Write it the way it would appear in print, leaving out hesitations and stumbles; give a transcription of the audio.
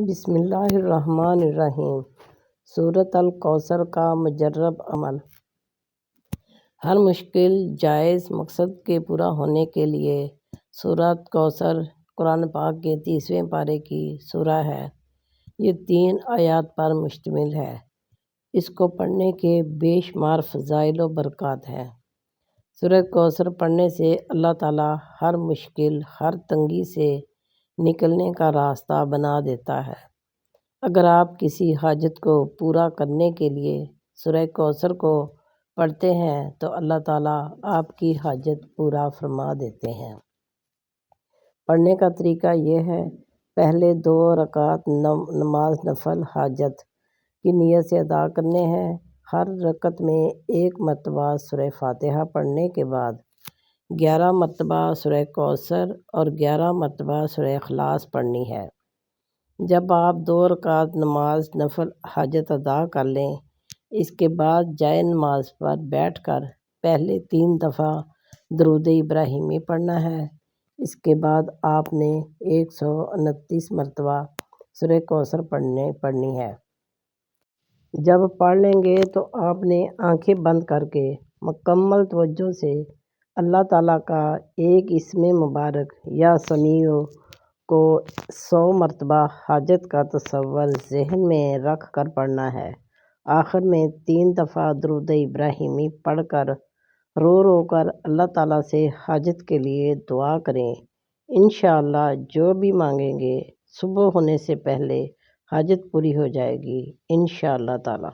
بسم اللہ الرحمن الرحیم۔ سورۃ الکوثر کا مجرب عمل۔ ہر مشکل جائز مقصد کے پورا ہونے کے لیے سورۃ کوثر قرآن پاک کے 30ویں پارے کی سورہ ہے۔ یہ 3 آیات پر مشتمل ہے۔ اس کو پڑھنے کے بے شمار فضائل و برکات ہیں۔ سورۃ کوثر پڑھنے سے اللہ تعالیٰ ہر مشکل، ہر تنگی سے نکلنے کا راستہ بنا دیتا ہے۔ اگر آپ کسی حاجت کو پورا کرنے کے لیے سورۃ کوثر کو پڑھتے ہیں تو اللہ تعالیٰ آپ کی حاجت پورا فرما دیتے ہیں۔ پڑھنے کا طریقہ یہ ہے: پہلے 2 رکعت نماز نفل حاجت کی نیت سے ادا کرنے ہیں۔ ہر رکعت میں 1 مرتبہ سورہ فاتحہ پڑھنے کے بعد 11 مرتبہ سورۃ کوثر اور 11 مرتبہ سورہ اخلاص پڑھنی ہے۔ جب آپ 2 رکعت نماز نفل حاجت ادا کر لیں، اس کے بعد جائے نماز پر بیٹھ کر پہلے 3 دفعہ درود ابراہیمی پڑھنا ہے۔ اس کے بعد آپ نے 129 مرتبہ سورہ کوثر پڑھنی ہے۔ جب پڑھ لیں گے تو آپ نے آنکھیں بند کر کے مکمل توجہ سے اللہ تعالیٰ کا ایک اسم مبارک یا سمیع کو 100 مرتبہ حاجت کا تصور ذہن میں رکھ کر پڑھنا ہے۔ آخر میں 3 دفعہ درود ابراہیمی پڑھ کر رو رو کر اللہ تعالیٰ سے حاجت کے لیے دعا کریں۔ انشاءاللہ جو بھی مانگیں گے صبح ہونے سے پہلے حاجت پوری ہو جائے گی انشاءاللہ تعالیٰ۔